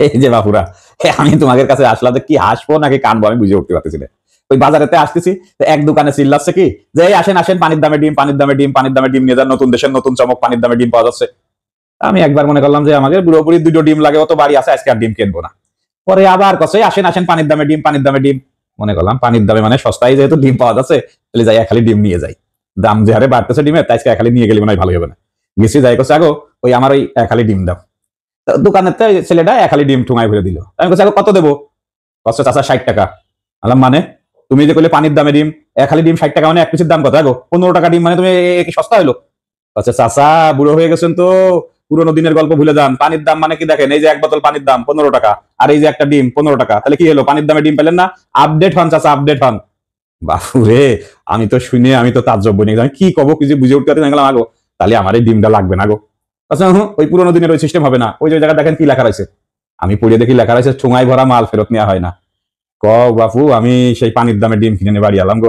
এই যে বাপুরা, আমি তোমাদের কাছে আসলাম যে কি হাসবো নাকি কানবো আমি বুঝে উঠতে পারতেছি না। ওই বাজারেতে আসতেছি, এক দোকানে চিল্লাচ্ছে কি যে এই আসেন আসেন, পানির দামে ডিম, পানির দামে ডিম, পানির দামে ডিম নিয়ে যান, নতুন দেশের নতুন চমক, পানির দামে ডিম পাওয়া যাচ্ছে। আমি একবার মনে করলাম যে আমাদের পুরোপুরি দুটো ডিম লাগে, অত বাড়ি আছে, আজকে আর ডিম কিনবো না। পরে আবার কছে আসেন আসেন, পানির দামে ডিম, পানির দামে ডিম। মনে করলাম পানির দামে মানে সস্তায় যেহেতু ডিম পাওয়া যাচ্ছে, তাহলে যাই খালি ডিম নিয়ে যাই। দাম যে হারে বাড়তেছে ডিমের, তাই আজকে খালি নিয়ে গেলে মনে হয় ভালো হবে না। গেছি যাই কছে আগো ওই আমার ওই খালি ডিম দাও। দোকানের ছেলেটা খালি ডিম ঠুঙায় ভরে দিল। আমি কছি আগো কত দেবো? কষ্ট চাচা 60 টাকা। আলাম মানে তুমি যে করলে পানির দামে ডিম, খালি ডিম 60 টাকা, মানে এক পিসের দাম কত আগো? 15 টাকা ডিম, মানে তুমি কি সস্তা হলো? আচ্ছা চাচা বুড়ো হয়ে গেছেন তো, পুরোনো দিনের গল্প ভুলে যান। পানির দাম মানে কি দেখেন, এই যে এক বোতল পানির দাম 15 টাকা, আর এই যে একটা ডিম 15 টাকা, তাহলে কি হলো? পানির দামে ডিম পেলেন না? আপডেট হন চাচা, আপডেট হন। বাপুরে, আমি তো শুনে আমি তো তাজ্জব বনি, আমি কি কব কিছু বুঝে উঠতে পারছি না। আগো তাহলে আমার এই ডিমটা লাগবে না গো। আচ্ছা ওই পুরোনো দিনের ওই সিস্টেম হবে না। ওই যে জায়গা দেখেন কি লেখা রয়েছে, আমি পড়িয়ে দেখি লেখা রয়েছে ঠোঙায় ভরা মাল ফেরত নেওয়া হয় না। ক বাপু, আমি সেই পানির দামে ডিম কিনে বাড়ি আলাম গো।